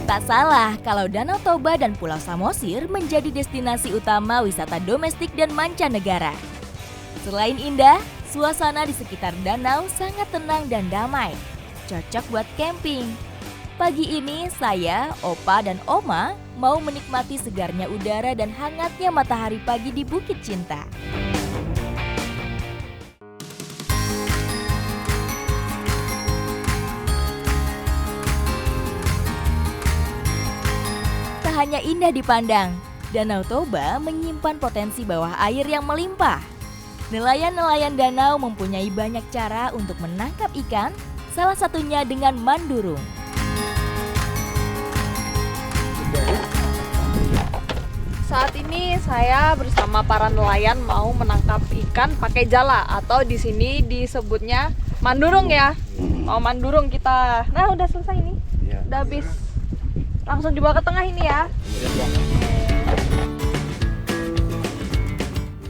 Tak salah kalau Danau Toba dan Pulau Samosir menjadi destinasi utama wisata domestik dan mancanegara. Selain indah, suasana di sekitar danau sangat tenang dan damai. Cocok buat camping. Pagi ini saya, Opa, dan Oma mau menikmati segarnya udara dan hangatnya matahari pagi di Bukit Cinta. Tak hanya indah dipandang, Danau Toba menyimpan potensi bawah air yang melimpah. Nelayan-nelayan danau mempunyai banyak cara untuk menangkap ikan, salah satunya dengan mandurung. Saat ini saya bersama para nelayan mau menangkap ikan pakai jala atau di sini disebutnya mandurung ya. Mau mandurung kita. Nah, udah selesai ini. Udah habis. Langsung dibawa ke tengah ini ya.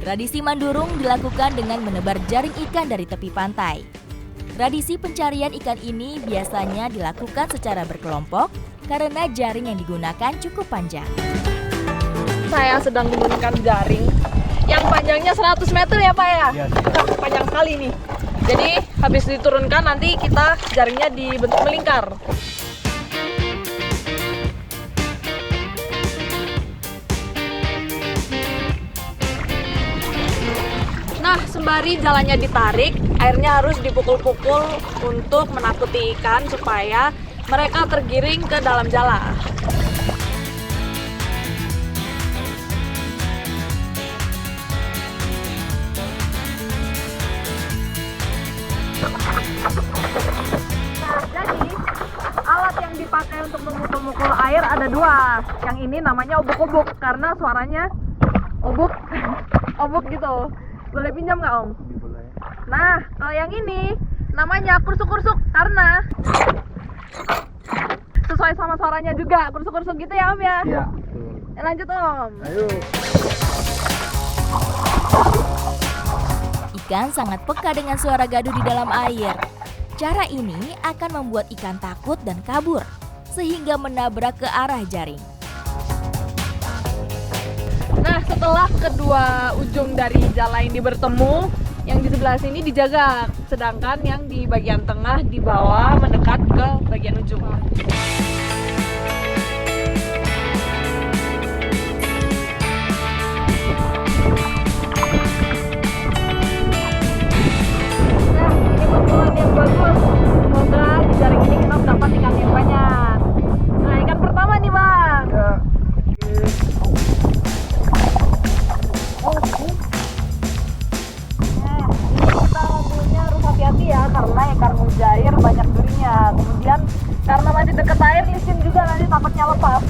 Tradisi mandurung dilakukan dengan menebar jaring ikan dari tepi pantai. Tradisi pencarian ikan ini biasanya dilakukan secara berkelompok karena jaring yang digunakan cukup panjang. Saya sedang menggunakan jaring yang panjangnya 100 meter ya Pak ya? Iya. Panjang sekali nih. Jadi habis diturunkan nanti kita jaringnya dibentuk melingkar. Nah, sembari jalannya ditarik, airnya harus dipukul-pukul untuk menakuti ikan supaya mereka tergiring ke dalam jala. Nah, jadi alat yang dipakai untuk memukul-mukul air ada dua. Yang ini namanya obuk-obuk karena suaranya obuk, obuk gitu. Boleh pinjam nggak Om? Boleh. Nah, kalau yang ini namanya kursuk-kursuk karena sesuai sama suaranya juga, kursuk-kursuk gitu ya Om ya? Iya. Lanjut Om. Ayo. Ikan sangat peka dengan suara gaduh di dalam air. Cara ini akan membuat ikan takut dan kabur, sehingga menabrak ke arah jaring. Nah, setelah kedua ujung dari jala ini bertemu, yang di sebelah sini dijaga, sedangkan yang di bagian tengah di bawah mendekat ke bagian ujung. Nah, ini pukulan yang bagus. Semoga di jaring ini kita mendapat ikan yang banyak. Nah, ikan pertama nih Bang. Ya. Kita ngambilnya harus hati-hati ya karena ikan mujair banyak durinya. Kemudian karena masih deket air licin juga nanti takutnya lepas.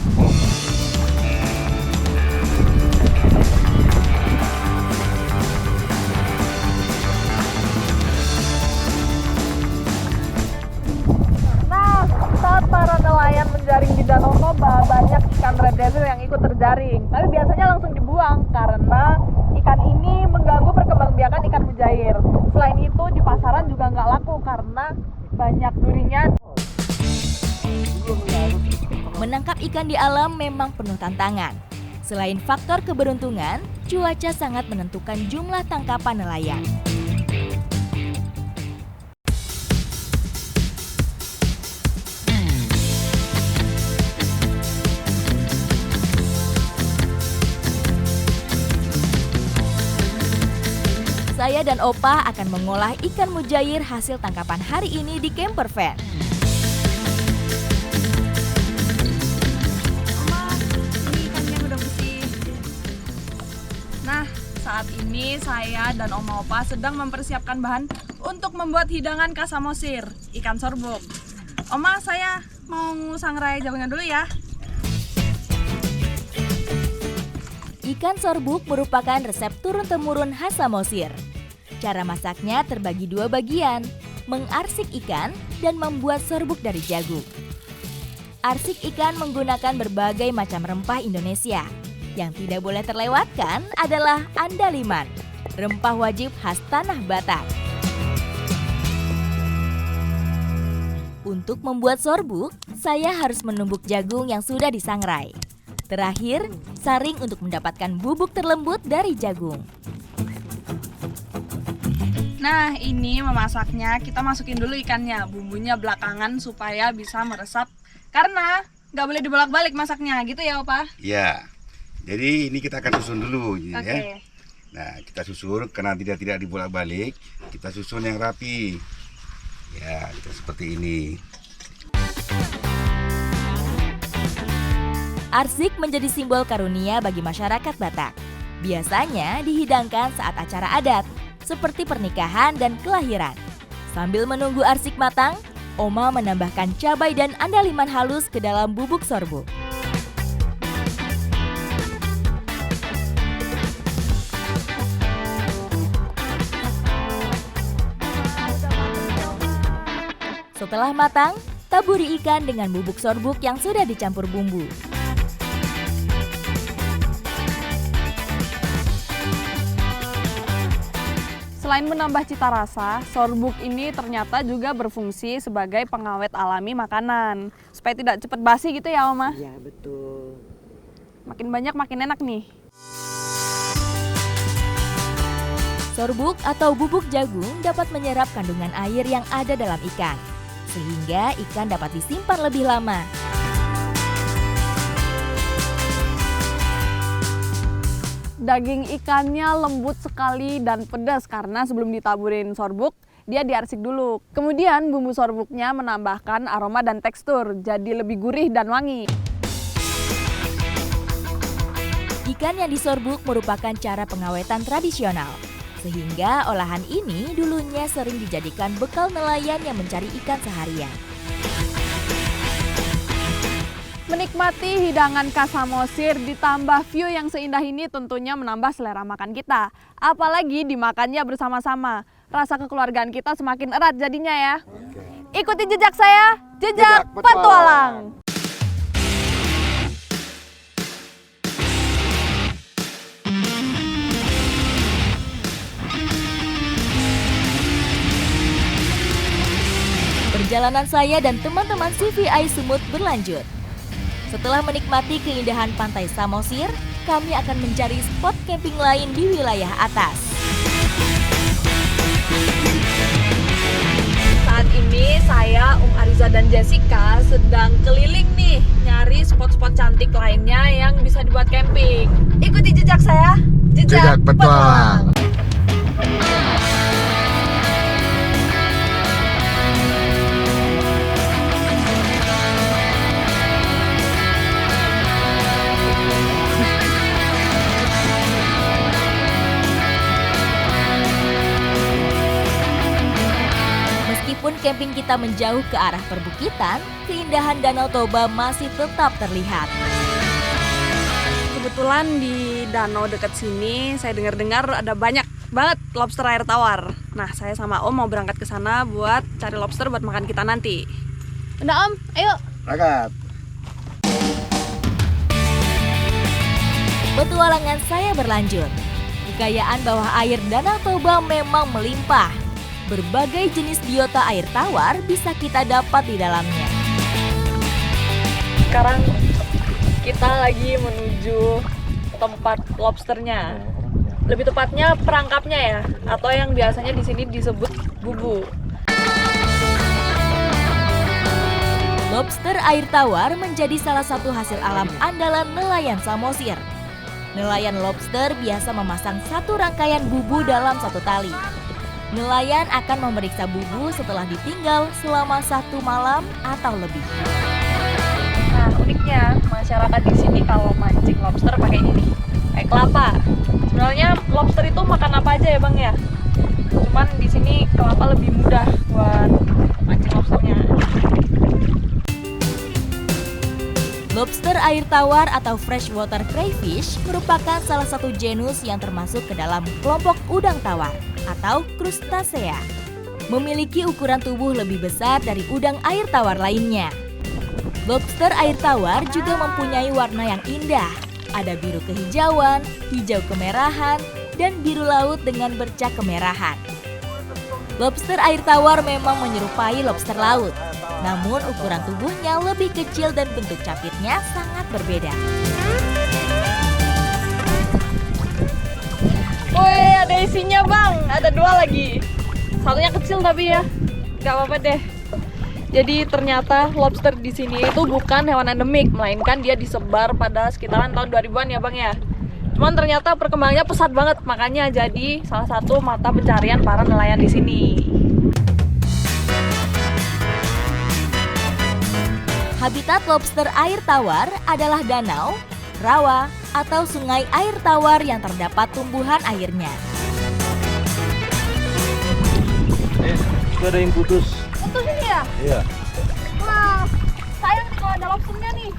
Nah, saat para nelayan menjaring di Danau Toba, banyak ikan red devil yang ikut terjaring. Tapi biasanya langsung dibuang karena ikan ini mengganggu perkembangbiakan ikan mujair. Selain itu di pasaran juga nggak laku karena banyak durinya. Menangkap ikan di alam memang penuh tantangan. Selain faktor keberuntungan, cuaca sangat menentukan jumlah tangkapan nelayan. Saya dan Opa akan mengolah ikan mujair hasil tangkapan hari ini di camper van. Ini ikannya udah bersih. Nah, saat ini saya dan Oma Opa sedang mempersiapkan bahan untuk membuat hidangan kasamosir, ikan sorbuk. Oma, saya mau sangrai jaringnya dulu ya. Ikan sorbuk merupakan resep turun-temurun khas Samosir. Cara masaknya terbagi dua bagian, mengarsik ikan dan membuat sorbuk dari jagung. Arsik ikan menggunakan berbagai macam rempah Indonesia. Yang tidak boleh terlewatkan adalah andaliman, rempah wajib khas Tanah Batak. Untuk membuat sorbuk, saya harus menumbuk jagung yang sudah disangrai. Terakhir, saring untuk mendapatkan bubuk terlembut dari jagung. Nah, ini memasaknya, kita masukin dulu ikannya, bumbunya belakangan supaya bisa meresap. Karena nggak boleh dibolak-balik masaknya, gitu ya Opa? Iya, jadi ini kita akan susun dulu Oke. ya. Nah, kita susun karena tidak dibolak-balik, kita susun yang rapi. Ya, seperti ini. Arsik menjadi simbol karunia bagi masyarakat Batak. Biasanya dihidangkan saat acara adat, seperti pernikahan dan kelahiran. Sambil menunggu arsik matang, Oma menambahkan cabai dan andaliman halus ke dalam bubuk sorbuk. Setelah matang, taburi ikan dengan bubuk sorbuk yang sudah dicampur bumbu. Selain menambah cita rasa, sorbuk ini ternyata juga berfungsi sebagai pengawet alami makanan. Supaya tidak cepat basi gitu ya Oma? Iya, betul. Makin banyak makin enak nih. Sorbuk atau bubuk jagung dapat menyerap kandungan air yang ada dalam ikan, sehingga ikan dapat disimpan lebih lama. Daging ikannya lembut sekali dan pedas karena sebelum ditaburin sorbuk, dia diarsik dulu. Kemudian bumbu sorbuknya menambahkan aroma dan tekstur, jadi lebih gurih dan wangi. Ikan yang disorbuk merupakan cara pengawetan tradisional, sehingga olahan ini dulunya sering dijadikan bekal nelayan yang mencari ikan seharian. Menikmati hidangan khas Samosir ditambah view yang seindah ini tentunya menambah selera makan kita. Apalagi dimakannya bersama-sama. Rasa kekeluargaan kita semakin erat jadinya ya. Ikuti jejak saya, jejak petualang. Perjalanan saya dan teman-teman CVI Sumut berlanjut. Setelah menikmati keindahan pantai Samosir, kami akan mencari spot camping lain di wilayah atas. Saat ini saya, Ariza dan Jessica sedang keliling nih nyari spot-spot cantik lainnya yang bisa dibuat camping. Ikuti jejak saya, jejak petualang. Meskipun camping kita menjauh ke arah perbukitan, keindahan Danau Toba masih tetap terlihat. Kebetulan di danau dekat sini saya dengar-dengar ada banyak banget lobster air tawar. Nah, saya sama Om mau berangkat ke sana buat cari lobster buat makan kita nanti. Udah Om, ayo. Berangkat. Petualangan saya berlanjut. Kekayaan bawah air Danau Toba memang melimpah. Berbagai jenis biota air tawar bisa kita dapat di dalamnya. Sekarang kita lagi menuju tempat lobsternya. Lebih tepatnya perangkapnya ya, atau yang biasanya di sini disebut bubu. Lobster air tawar menjadi salah satu hasil alam andalan nelayan Samosir. Nelayan lobster biasa memasang satu rangkaian bubu dalam satu tali. Nelayan akan memeriksa bubu setelah ditinggal selama 1 malam atau lebih. Nah, uniknya masyarakat di sini kalau mancing lobster pakai ini nih, pakai kelapa. Sebenarnya lobster itu makan apa aja ya Bang ya? Cuman di sini kelapa lebih mudah buat mancing lobsternya. Lobster air tawar atau freshwater crayfish merupakan salah satu genus yang termasuk ke dalam kelompok udang tawar atau krustasea. Memiliki ukuran tubuh lebih besar dari udang air tawar lainnya. Lobster air tawar juga mempunyai warna yang indah. Ada biru kehijauan, hijau kemerahan, dan biru laut dengan bercak kemerahan. Lobster air tawar memang menyerupai lobster laut. Namun ukuran tubuhnya lebih kecil dan bentuk capitnya sangat berbeda. Woi, ada isinya bang, ada 2 lagi. Satunya kecil tapi ya, nggak apa-apa deh. Jadi ternyata lobster di sini itu bukan hewan endemik, melainkan dia disebar pada sekitaran tahun 2000-an ya bang ya. Cuman ternyata perkembangannya pesat banget, makanya jadi salah satu mata pencarian para nelayan di sini. Habitat lobster air tawar adalah danau, rawa, atau sungai air tawar yang terdapat tumbuhan airnya. Itu ada yang putus. Putus ini ya? Iya. Wah, sayang nih kalau ada lobsternya nih.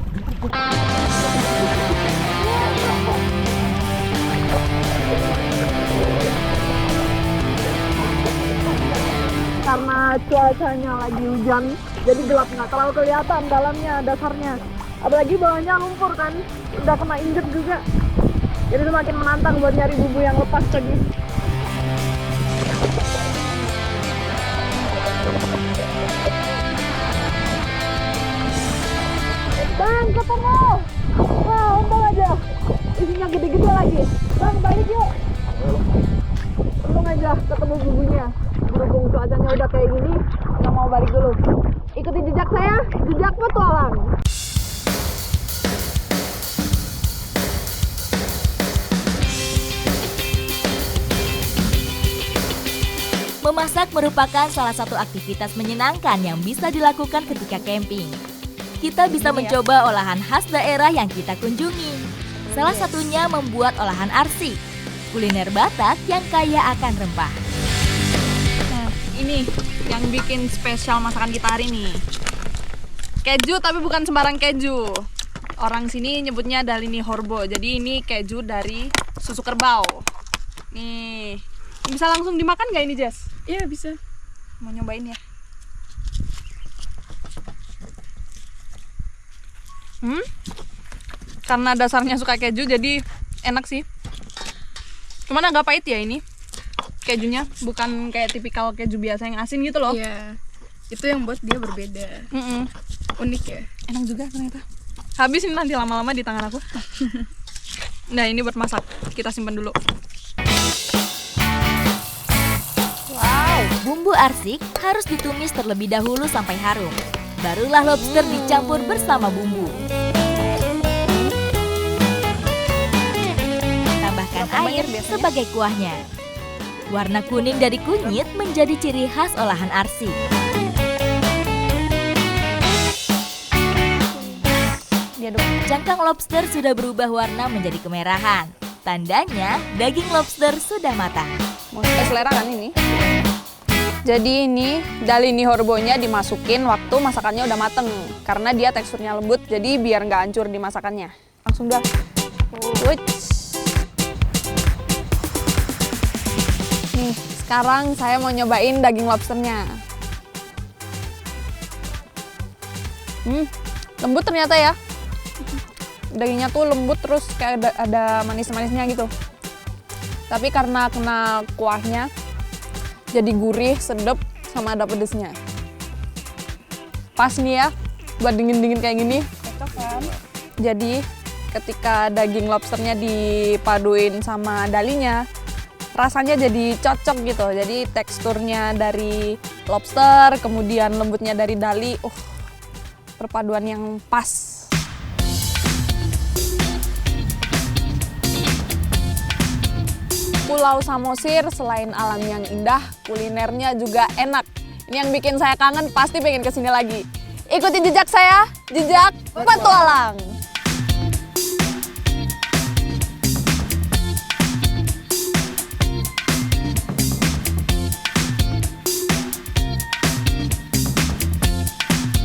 Karena cuacanya lagi hujan, jadi gelap, nggak terlalu kelihatan dalamnya, dasarnya. Apalagi bawahnya lumpur kan, udah kena injek juga. Jadi semakin menantang buat nyari bumbu yang lepas tadi. Bang, ketemu! Wah, untung aja. Isinya gede-gede lagi. Bang, balik yuk. Untung aja ketemu bumbunya. Berhubung cuacanya udah kayak gini, nggak mau balik dulu. Ikuti jejak saya, jejak petualang. Memasak merupakan salah satu aktivitas menyenangkan yang bisa dilakukan ketika camping. Kita bisa mencoba olahan khas daerah yang kita kunjungi. Salah satunya membuat olahan arsik, kuliner Batak yang kaya akan rempah. Nah, ini yang bikin spesial masakan kita hari ini. Keju, tapi bukan sembarang keju. Orang sini nyebutnya dalini horbo. Jadi ini keju dari susu kerbau. Nih, bisa langsung dimakan nggak ini, Jess? Iya bisa. Mau nyobain ya? Karena dasarnya suka keju jadi enak sih. Cuman agak pahit ya ini kejunya, bukan kayak tipikal keju biasa yang asin gitu loh. Iya. Itu yang buat dia berbeda. Unik ya. Enak juga ternyata. Habis ini nanti lama-lama di tangan aku. Nah, ini buat masak. Kita simpan dulu. Bumbu arsik harus ditumis terlebih dahulu sampai harum. Barulah lobster dicampur bersama bumbu. Tambahkan air sebagai kuahnya. Warna kuning dari kunyit menjadi ciri khas olahan arsik. Cangkang lobster sudah berubah warna menjadi kemerahan. Tandanya daging lobster sudah matang. Mau selera kan ini? Jadi ini dalini horbonya dimasukin waktu masakannya udah mateng. Karena dia teksturnya lembut, jadi biar nggak hancur di masakannya. Langsung dah. Nih, sekarang saya mau nyobain daging lobsternya. Lembut ternyata ya. Dagingnya tuh lembut terus kayak ada manis-manisnya gitu. Tapi karena kena kuahnya, jadi gurih, sedap, sama ada pedesnya. Pas nih ya, buat dingin-dingin kayak gini. Cocok kan? Jadi ketika daging lobsternya dipaduin sama dalinya, rasanya jadi cocok gitu. Jadi teksturnya dari lobster, kemudian lembutnya dari dali. Perpaduan yang pas. Pulau Samosir selain alam yang indah, kulinernya juga enak. Ini yang bikin saya kangen, pasti pengen kesini lagi. Ikuti jejak saya, jejak petualang.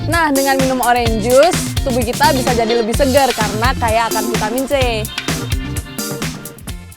Nah, dengan minum orange juice, tubuh kita bisa jadi lebih segar karena kaya akan vitamin C.